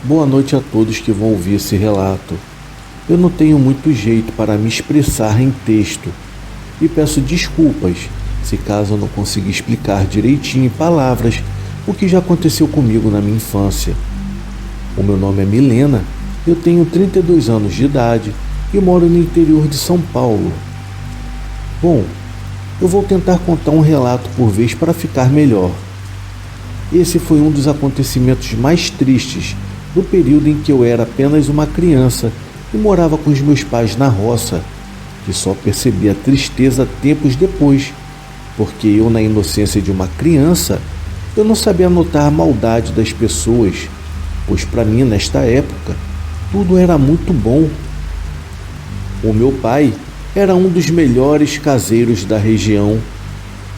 Boa noite a todos que vão ouvir esse relato. Eu não tenho muito jeito para me expressar em texto e peço desculpas se caso eu não consiga explicar direitinho em palavras o que já aconteceu comigo na minha infância. O meu nome é Milena, eu tenho 32 anos de idade e moro no interior de São Paulo. Bom, eu vou tentar contar um relato por vez para ficar melhor. Esse foi um dos acontecimentos mais tristes do período em que eu era apenas uma criança e morava com os meus pais na roça, que só percebi a tristeza tempos depois, porque eu, na inocência de uma criança, eu não sabia notar a maldade das pessoas, pois para mim, nesta época, tudo era muito bom. O meu pai era um dos melhores caseiros da região.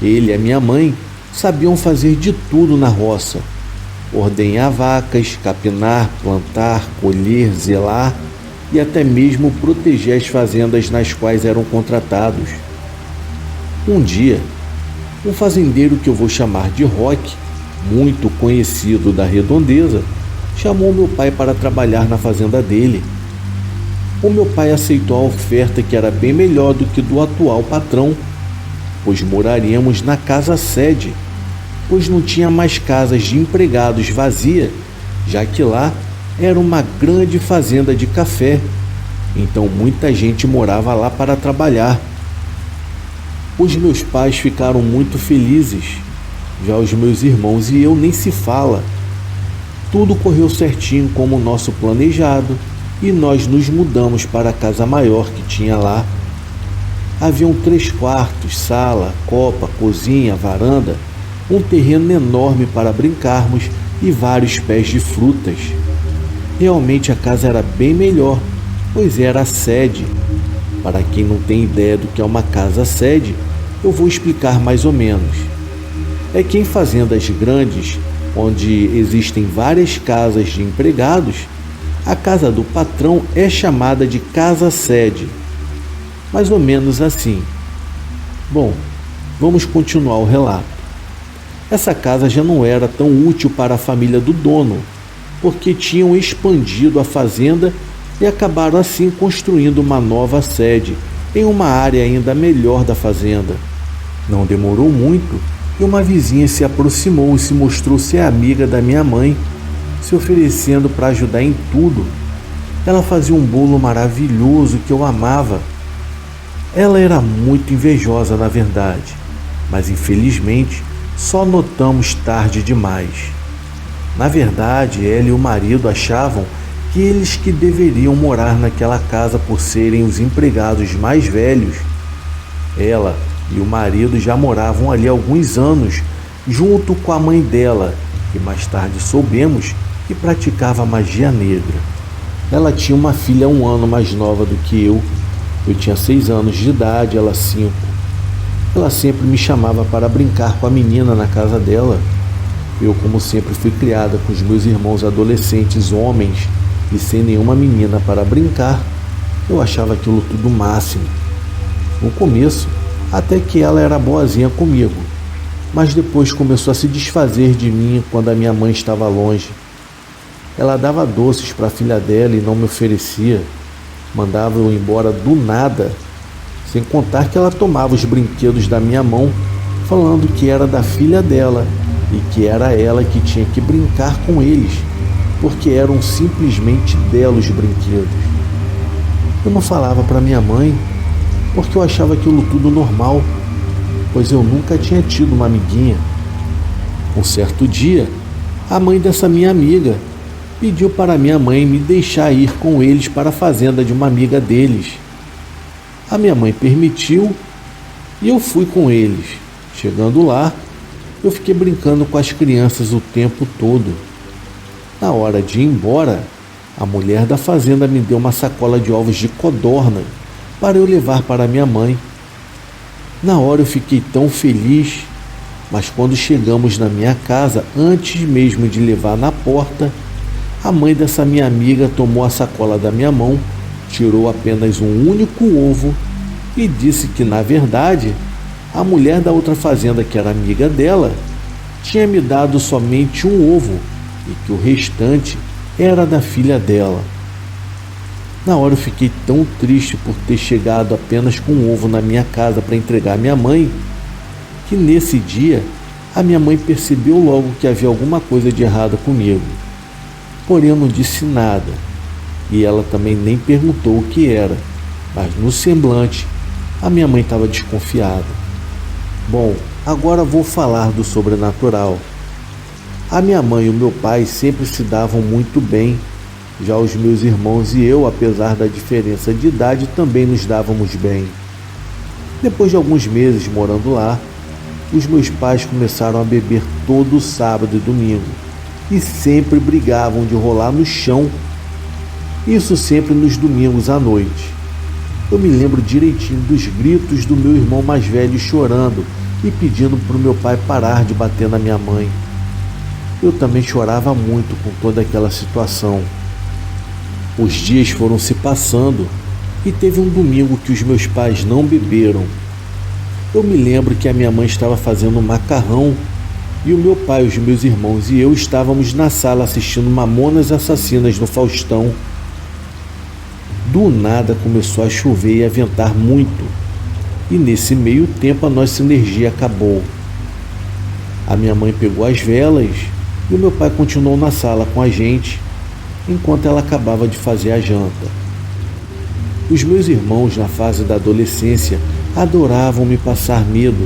Ele e a minha mãe sabiam fazer de tudo na roça: ordenhar vacas, capinar, plantar, colher, zelar e até mesmo proteger as fazendas nas quais eram contratados. Um dia, um fazendeiro que eu vou chamar de Roque, muito conhecido da redondeza, chamou meu pai para trabalhar na fazenda dele. O meu pai aceitou a oferta, que era bem melhor do que do atual patrão, pois moraríamos na casa sede, pois não tinha mais casas de empregados vazia, já que lá era uma grande fazenda de café, então muita gente morava lá para trabalhar. Os meus pais ficaram muito felizes, já os meus irmãos e eu nem se fala. Tudo correu certinho como o nosso planejado e nós nos mudamos para a casa maior que tinha lá. Haviam 3 quartos, sala, copa, cozinha, varanda, um terreno enorme para brincarmos e vários pés de frutas. Realmente a casa era bem melhor, pois era a sede. Para quem não tem ideia do que é uma casa sede, eu vou explicar mais ou menos. É que em fazendas grandes, onde existem várias casas de empregados, a casa do patrão é chamada de casa sede. Mais ou menos assim. Bom, vamos continuar o relato. Essa casa já não era tão útil para a família do dono, porque tinham expandido a fazenda e acabaram assim construindo uma nova sede em uma área ainda melhor da fazenda. Não demorou muito e uma vizinha se aproximou e se mostrou ser amiga da minha mãe, se oferecendo para ajudar em tudo. Ela fazia um bolo maravilhoso que eu amava. Ela era muito invejosa, na verdade, mas infelizmente só notamos tarde demais. Na verdade, ela e o marido achavam que eles que deveriam morar naquela casa por serem os empregados mais velhos. Ela e o marido já moravam ali há alguns anos, junto com a mãe dela, que mais tarde soubemos que praticava magia negra. Ela tinha uma filha 1 ano mais nova do que eu. Eu tinha 6 anos de idade, ela 5. Ela sempre me chamava para brincar com a menina na casa dela. Eu, como sempre, fui criada com os meus irmãos adolescentes homens e sem nenhuma menina para brincar, eu achava aquilo tudo o máximo. No começo, até que ela era boazinha comigo, mas depois começou a se desfazer de mim quando a minha mãe estava longe. Ela dava doces para a filha dela e não me oferecia, mandava eu embora do nada, sem contar que ela tomava os brinquedos da minha mão, falando que era da filha dela e que era ela que tinha que brincar com eles, porque eram simplesmente dela os brinquedos. Eu não falava para minha mãe, porque eu achava aquilo tudo normal, pois eu nunca tinha tido uma amiguinha. Um certo dia, a mãe dessa minha amiga pediu para minha mãe me deixar ir com eles para a fazenda de uma amiga deles. A minha mãe permitiu e eu fui com eles. Chegando lá, eu fiquei brincando com as crianças o tempo todo. Na hora de ir embora, a mulher da fazenda me deu uma sacola de ovos de codorna para eu levar para minha mãe. Na hora eu fiquei tão feliz, mas quando chegamos na minha casa, antes mesmo de levar na porta, a mãe dessa minha amiga tomou a sacola da minha mão, tirou apenas um único ovo e disse que, na verdade, a mulher da outra fazenda, que era amiga dela, tinha me dado somente um ovo e que o restante era da filha dela. Na hora eu fiquei tão triste por ter chegado apenas com um ovo na minha casa para entregar à minha mãe, que nesse dia a minha mãe percebeu logo que havia alguma coisa de errado comigo. Porém eu não disse nada, e ela também nem perguntou o que era, mas no semblante a minha mãe estava desconfiada. Bom, agora vou falar do sobrenatural. A minha mãe e o meu pai sempre se davam muito bem. Já os meus irmãos e eu, apesar da diferença de idade, também nos dávamos bem. Depois de alguns meses morando lá, os meus pais começaram a beber todo sábado e domingo e sempre brigavam de rolar no chão. Isso sempre nos domingos à noite. Eu me lembro direitinho dos gritos do meu irmão mais velho chorando e pedindo para o meu pai parar de bater na minha mãe. Eu também chorava muito com toda aquela situação. Os dias foram se passando e teve um domingo que os meus pais não beberam. Eu me lembro que a minha mãe estava fazendo um macarrão e o meu pai, os meus irmãos e eu estávamos na sala assistindo Mamonas Assassinas no Faustão. Do nada começou a chover e a ventar muito, e nesse meio tempo a nossa energia acabou. A minha mãe pegou as velas e o meu pai continuou na sala com a gente, enquanto ela acabava de fazer a janta. Os meus irmãos, na fase da adolescência, adoravam me passar medo,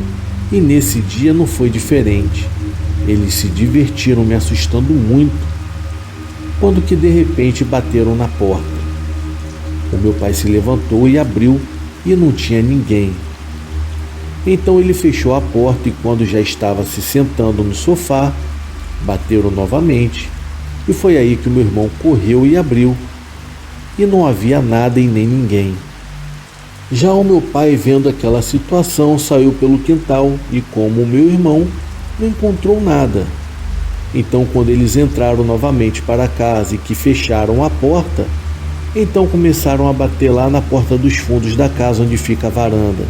e nesse dia não foi diferente. Eles se divertiram me assustando muito, quando que de repente bateram na porta. O meu pai se levantou e abriu, e não tinha ninguém. Então ele fechou a porta e quando já estava se sentando no sofá, bateram novamente. E foi aí que o meu irmão correu e abriu, e não havia nada e nem ninguém. Já o meu pai, vendo aquela situação, saiu pelo quintal e, como o meu irmão, não encontrou nada. Então, quando eles entraram novamente para casa e que fecharam a porta, então começaram a bater lá na porta dos fundos da casa onde fica a varanda.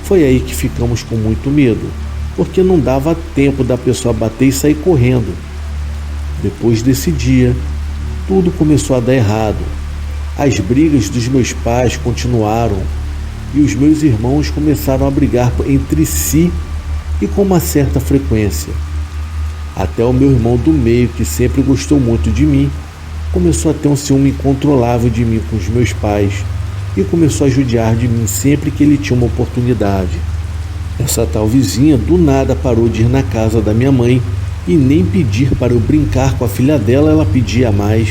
Foi aí que ficamos com muito medo, porque não dava tempo da pessoa bater e sair correndo. Depois desse dia, tudo começou a dar errado. As brigas dos meus pais continuaram e os meus irmãos começaram a brigar entre si e com uma certa frequência. Até o meu irmão do meio, que sempre gostou muito de mim, começou a ter um ciúme incontrolável de mim com os meus pais e começou a judiar de mim sempre que ele tinha uma oportunidade. Essa tal vizinha do nada parou de ir na casa da minha mãe e nem pedir para eu brincar com a filha dela ela pedia mais.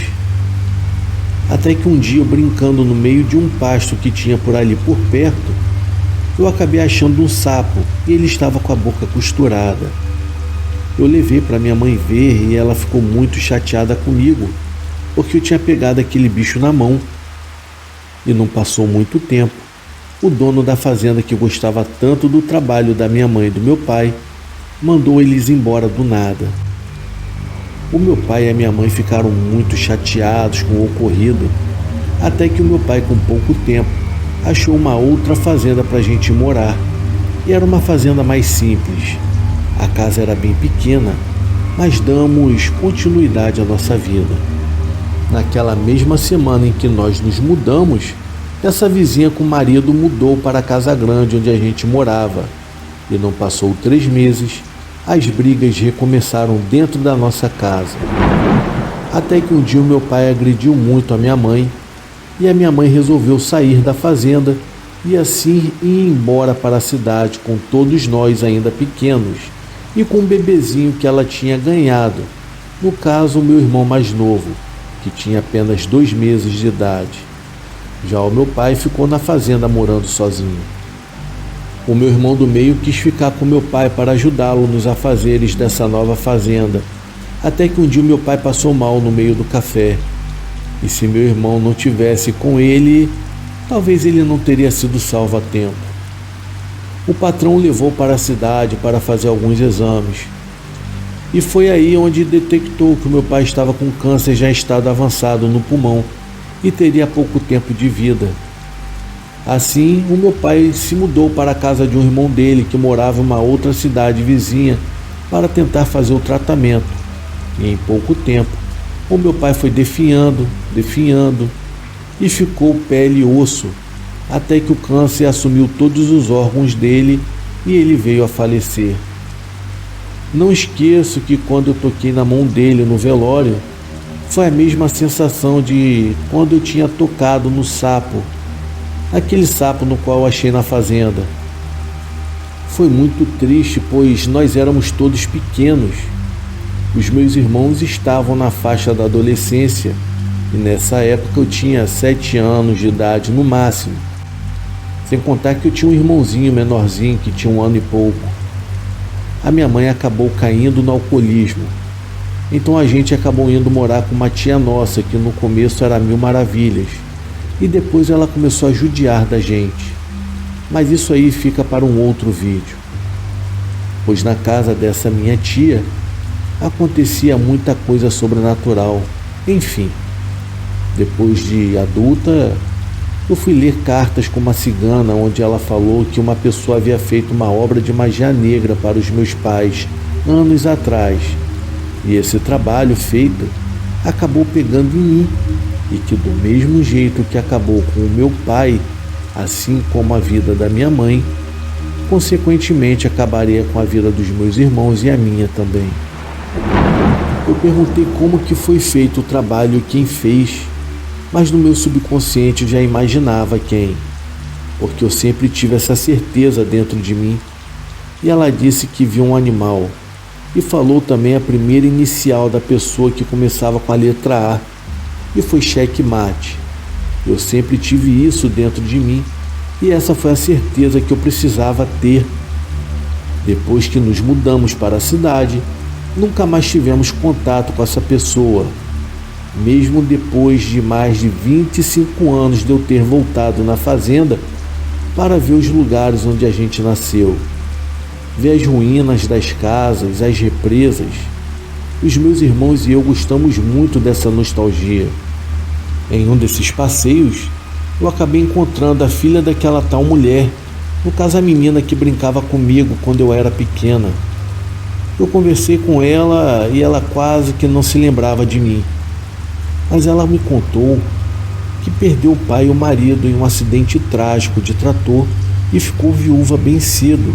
Até que um dia, eu brincando no meio de um pasto que tinha por ali por perto, eu acabei achando um sapo e ele estava com a boca costurada. Eu levei para minha mãe ver e ela ficou muito chateada comigo, porque eu tinha pegado aquele bicho na mão. E não passou muito tempo, o dono da fazenda, que gostava tanto do trabalho da minha mãe e do meu pai, mandou eles embora do nada. O meu pai e a minha mãe ficaram muito chateados com o ocorrido, até que o meu pai, com pouco tempo, achou uma outra fazenda para a gente morar. E era uma fazenda mais simples. A casa era bem pequena, mas damos continuidade à nossa vida. Naquela mesma semana em que nós nos mudamos, essa vizinha com o marido mudou para a casa grande onde a gente morava. E não passou 3 meses, as brigas recomeçaram dentro da nossa casa. Até que um dia o meu pai agrediu muito a minha mãe, e a minha mãe resolveu sair da fazenda e assim ir embora para a cidade com todos nós ainda pequenos e com um bebezinho que ela tinha ganhado, no caso o meu irmão mais novo, que tinha apenas 2 meses de idade. Já o meu pai ficou na fazenda morando sozinho. O meu irmão do meio quis ficar com meu pai para ajudá-lo nos afazeres dessa nova fazenda, até que um dia o meu pai passou mal no meio do café. E se meu irmão não tivesse com ele, talvez ele não teria sido salvo a tempo. O patrão o levou para a cidade para fazer alguns exames. E foi aí onde detectou que o meu pai estava com câncer já em estado avançado no pulmão e teria pouco tempo de vida. Assim, o meu pai se mudou para a casa de um irmão dele que morava em uma outra cidade vizinha para tentar fazer o tratamento. E em pouco tempo, O meu pai foi definhando e ficou pele e osso, até que o câncer assumiu todos os órgãos dele e ele veio a falecer. Não esqueço que quando eu toquei na mão dele no velório, foi a mesma sensação de quando eu tinha tocado no sapo, aquele sapo no qual eu achei na fazenda. Foi muito triste, pois nós éramos todos pequenos. Os meus irmãos estavam na faixa da adolescência e nessa época eu tinha 7 anos de idade no máximo. Sem contar que eu tinha um irmãozinho menorzinho que tinha 1 ano e pouco. A minha mãe acabou caindo no alcoolismo. Então a gente acabou indo morar com uma tia nossa que no começo era 1000 maravilhas. E depois ela começou a judiar da gente. Mas isso aí fica para um outro vídeo. Pois na casa dessa minha tia acontecia muita coisa sobrenatural. Enfim, depois de adulta, eu fui ler cartas com uma cigana onde ela falou que uma pessoa havia feito uma obra de magia negra para os meus pais anos atrás. E esse trabalho feito acabou pegando em mim e que do mesmo jeito que acabou com o meu pai, assim como a vida da minha mãe, consequentemente acabaria com a vida dos meus irmãos e a minha também. Eu perguntei como que foi feito o trabalho e quem fez, mas no meu subconsciente eu já imaginava quem, porque eu sempre tive essa certeza dentro de mim. E ela disse que viu um animal e falou também a primeira inicial da pessoa que começava com a letra A e foi checkmate. Eu sempre tive isso dentro de mim e essa foi a certeza que eu precisava ter. Depois que nos mudamos para a cidade, nunca mais tivemos contato com essa pessoa, mesmo depois de mais de 25 anos de eu ter voltado na fazenda para ver os lugares onde a gente nasceu, ver as ruínas das casas, as represas. Os meus irmãos e eu gostamos muito dessa nostalgia. Em um desses passeios, eu acabei encontrando a filha daquela tal mulher, no caso a menina que brincava comigo quando eu era pequena. Eu conversei com ela e ela quase que não se lembrava de mim. Mas ela me contou que perdeu o pai e o marido em um acidente trágico de trator e ficou viúva bem cedo,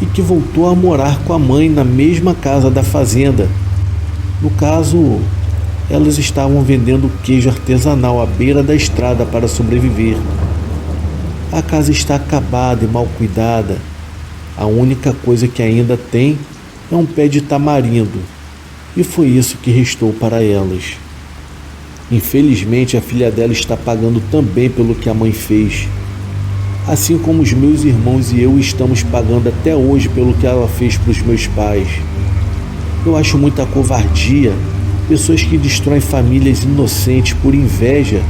e que voltou a morar com a mãe na mesma casa da fazenda. No caso, elas estavam vendendo queijo artesanal à beira da estrada para sobreviver. A casa está acabada e mal cuidada. A única coisa que ainda tem é um pé de tamarindo, e foi isso que restou para elas. Infelizmente, a filha dela está pagando também pelo que a mãe fez, assim como os meus irmãos e eu estamos pagando até hoje pelo que ela fez para os meus pais. Eu acho muita covardia, pessoas que destroem famílias inocentes por inveja.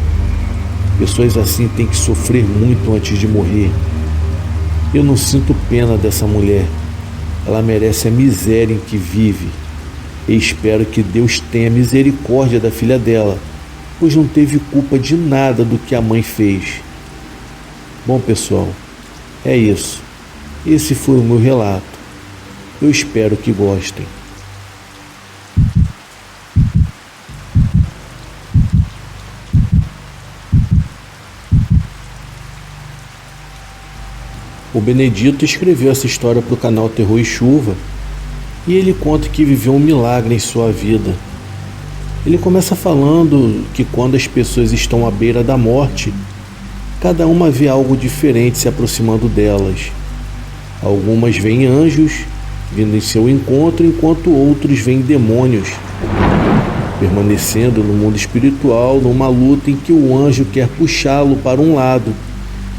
Pessoas assim têm que sofrer muito antes de morrer. Eu não sinto pena dessa mulher. Ela merece a miséria em que vive. E espero que Deus tenha misericórdia da filha dela, pois não teve culpa de nada do que a mãe fez. Bom, pessoal, é isso. Esse foi o meu relato. Eu espero que gostem. O Benedito escreveu essa história para o canal Terror e Chuva e ele conta que viveu um milagre em sua vida. Ele começa falando que quando as pessoas estão à beira da morte, cada uma vê algo diferente se aproximando delas. Algumas veem anjos vindo em seu encontro, enquanto outros veem demônios, permanecendo no mundo espiritual numa luta em que o anjo quer puxá-lo para um lado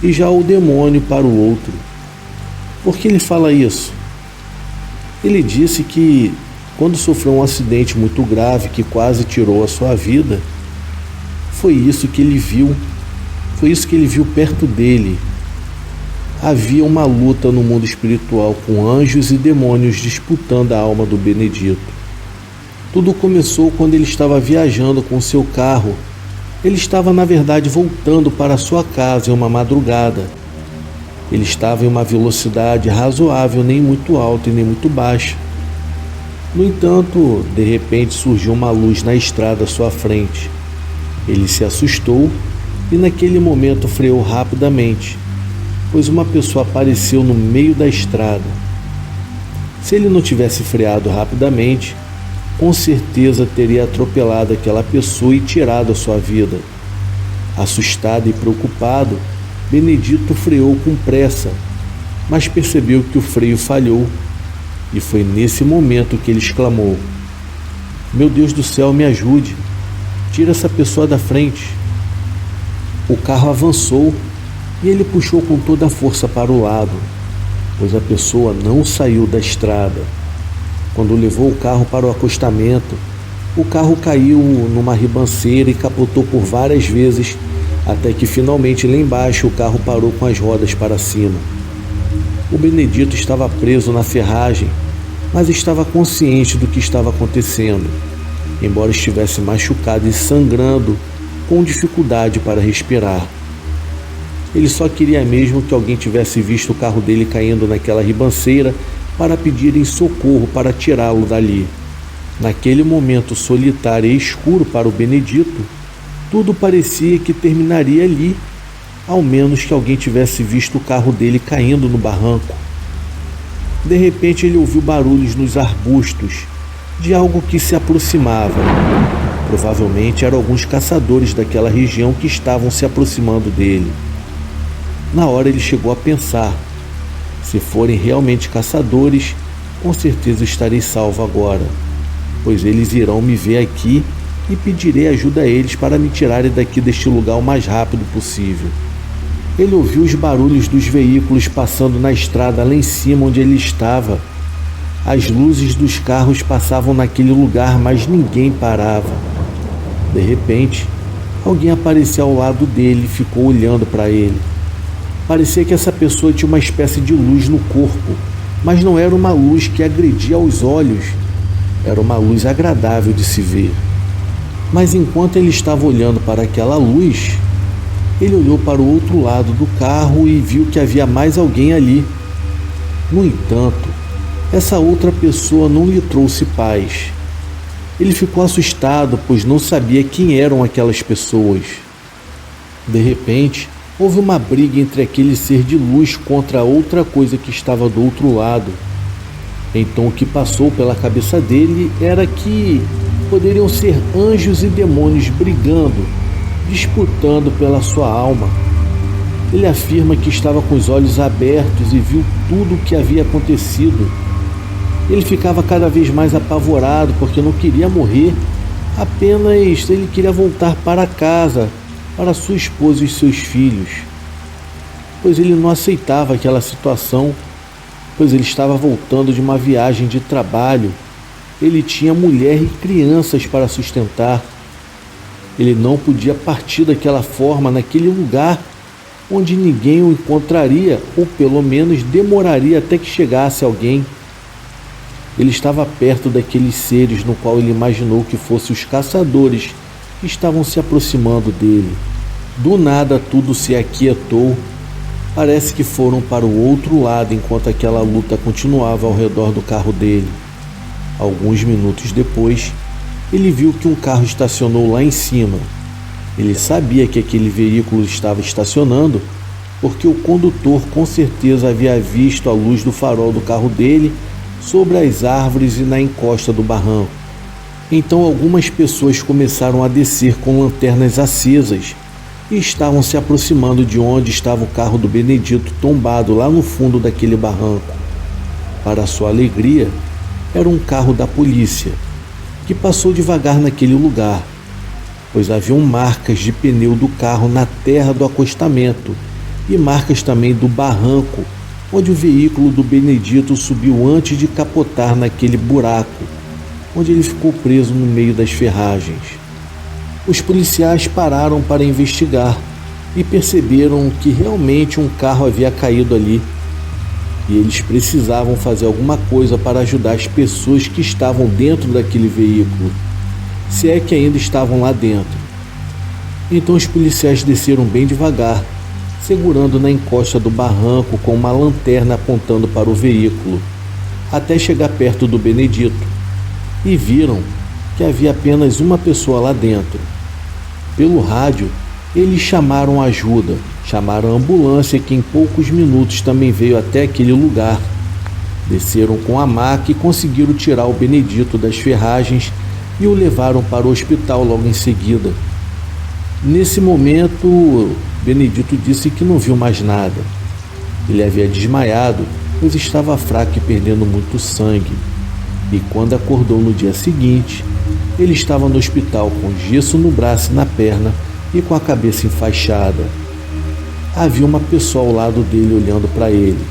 e já o demônio para o outro. Por que ele fala isso? Ele disse que quando sofreu um acidente muito grave que quase tirou a sua vida, foi isso que ele viu perto dele. Havia uma luta no mundo espiritual com anjos e demônios disputando a alma do Benedito. Tudo começou quando ele estava viajando com seu carro. Ele estava, na verdade, voltando para sua casa em uma madrugada. Ele estava em uma velocidade razoável, nem muito alta e nem muito baixa. No entanto, de repente surgiu uma luz na estrada à sua frente. Ele se assustou e naquele momento freou rapidamente, pois uma pessoa apareceu no meio da estrada. Se ele não tivesse freado rapidamente, com certeza teria atropelado aquela pessoa e tirado a sua vida. Assustado e preocupado, Benedito freou com pressa, mas percebeu que o freio falhou, e foi nesse momento que ele exclamou: "Meu Deus do céu, me ajude! Tira essa pessoa da frente!" O carro avançou e ele puxou com toda a força para o lado, pois a pessoa não saiu da estrada. Quando levou o carro para o acostamento, o carro caiu numa ribanceira e capotou por várias vezes, até que finalmente lá embaixo o carro parou com as rodas para cima. O Benedito estava preso na ferragem, mas estava consciente do que estava acontecendo, embora estivesse machucado e sangrando, com dificuldade para respirar. Ele só queria mesmo que alguém tivesse visto o carro dele caindo naquela ribanceira para pedirem socorro para tirá-lo dali. Naquele momento solitário e escuro para o Benedito, tudo parecia que terminaria ali, ao menos que alguém tivesse visto o carro dele caindo no barranco. De repente ele ouviu barulhos nos arbustos, de algo que se aproximava. Provavelmente eram alguns caçadores daquela região que estavam se aproximando dele. Na hora ele chegou a pensar: se forem realmente caçadores, com certeza estarei salvo agora, pois eles irão me ver aqui e pedirei ajuda a eles para me tirarem daqui deste lugar o mais rápido possível. Ele ouviu os barulhos dos veículos passando na estrada lá em cima onde ele estava. As luzes dos carros passavam naquele lugar, mas ninguém parava. De repente, alguém apareceu ao lado dele e ficou olhando para ele. Parecia que essa pessoa tinha uma espécie de luz no corpo, mas não era uma luz que agredia aos olhos. Era uma luz agradável de se ver. Mas enquanto ele estava olhando para aquela luz, ele olhou para o outro lado do carro e viu que havia mais alguém ali. No entanto, essa outra pessoa não lhe trouxe paz. Ele ficou assustado, pois não sabia quem eram aquelas pessoas. De repente, houve uma briga entre aquele ser de luz contra outra coisa que estava do outro lado. Então o que passou pela cabeça dele era que poderiam ser anjos e demônios brigando, disputando pela sua alma. Ele afirma que estava com os olhos abertos e viu tudo o que havia acontecido. Ele ficava cada vez mais apavorado porque não queria morrer, apenas ele queria voltar para casa, para sua esposa e seus filhos, pois ele não aceitava aquela situação, pois ele estava voltando de uma viagem de trabalho. Ele tinha mulher e crianças para sustentar. Ele não podia partir daquela forma, naquele lugar onde ninguém o encontraria, ou pelo menos demoraria até que chegasse alguém. Ele estava perto daqueles seres no qual ele imaginou que fossem os caçadores que estavam se aproximando dele. Do nada tudo se aquietou. Parece que foram para o outro lado enquanto aquela luta continuava ao redor do carro dele. Alguns minutos depois, ele viu que um carro estacionou lá em cima. Ele sabia que aquele veículo estava estacionando porque o condutor com certeza havia visto a luz do farol do carro dele sobre as árvores e na encosta do barranco. Então algumas pessoas começaram a descer com lanternas acesas e estavam se aproximando de onde estava o carro do Benedito tombado lá no fundo daquele barranco. Para sua alegria, era um carro da polícia, que passou devagar naquele lugar, pois haviam marcas de pneu do carro na terra do acostamento e marcas também do barranco, onde o veículo do Benedito subiu antes de capotar naquele buraco, onde ele ficou preso no meio das ferragens. Os policiais pararam para investigar e perceberam que realmente um carro havia caído ali, e eles precisavam fazer alguma coisa para ajudar as pessoas que estavam dentro daquele veículo, se é que ainda estavam lá dentro. Então os policiais desceram bem devagar, segurando na encosta do barranco com uma lanterna apontando para o veículo, até chegar perto do Benedito. e viram que havia apenas uma pessoa lá dentro. Pelo rádio, eles chamaram ajuda, chamaram a ambulância, que em poucos minutos também veio até aquele lugar. Desceram com a maca e conseguiram tirar o Benedito das ferragens e o levaram para o hospital logo em seguida. Nesse momento, Benedito disse que não viu mais nada. Ele havia desmaiado, pois estava fraco e perdendo muito sangue. E quando acordou no dia seguinte, ele estava no hospital com gesso no braço e na perna e com a cabeça enfaixada. Havia uma pessoa ao lado dele olhando para ele.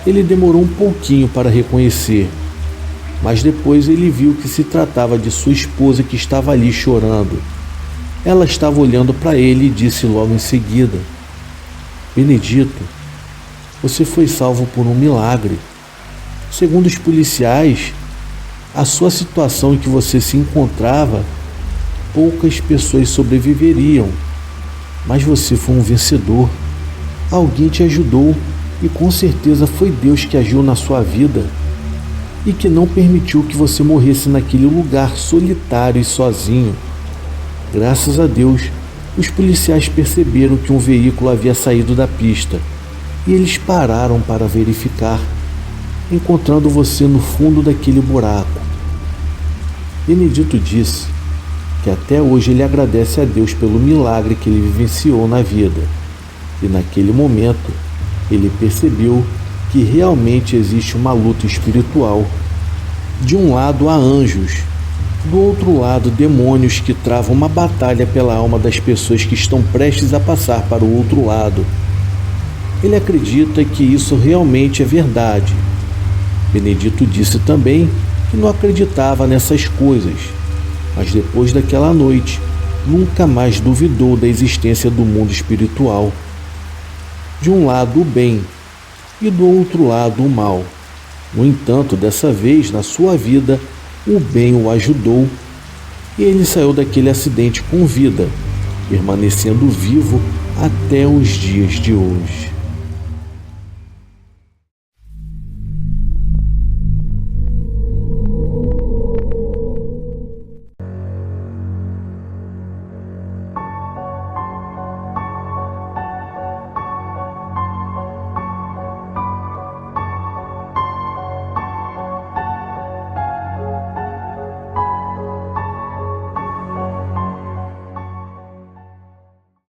Ele demorou um pouquinho para reconhecer, mas depois ele viu que se tratava de sua esposa, que estava ali chorando. Ela estava olhando para ele e disse logo em seguida: Benedito, você foi salvo por um milagre. Segundo os policiais, a sua situação em que você se encontrava, poucas pessoas sobreviveriam, mas você foi um vencedor. Alguém te ajudou e com certeza foi Deus que agiu na sua vida e que não permitiu que você morresse naquele lugar solitário e sozinho. Graças a Deus, os policiais perceberam que um veículo havia saído da pista e eles pararam para verificar, encontrando você no fundo daquele buraco. Benedito disse que até hoje ele agradece a Deus pelo milagre que ele vivenciou na vida. E naquele momento, ele percebeu que realmente existe uma luta espiritual. De um lado há anjos, do outro lado demônios que travam uma batalha pela alma das pessoas que estão prestes a passar para o outro lado. Ele acredita que isso realmente é verdade. Benedito disse também que não acreditava nessas coisas, mas depois daquela noite, nunca mais duvidou da existência do mundo espiritual. De um lado o bem e do outro lado o mal. No entanto, dessa vez na sua vida, o bem o ajudou e ele saiu daquele acidente com vida, permanecendo vivo até os dias de hoje.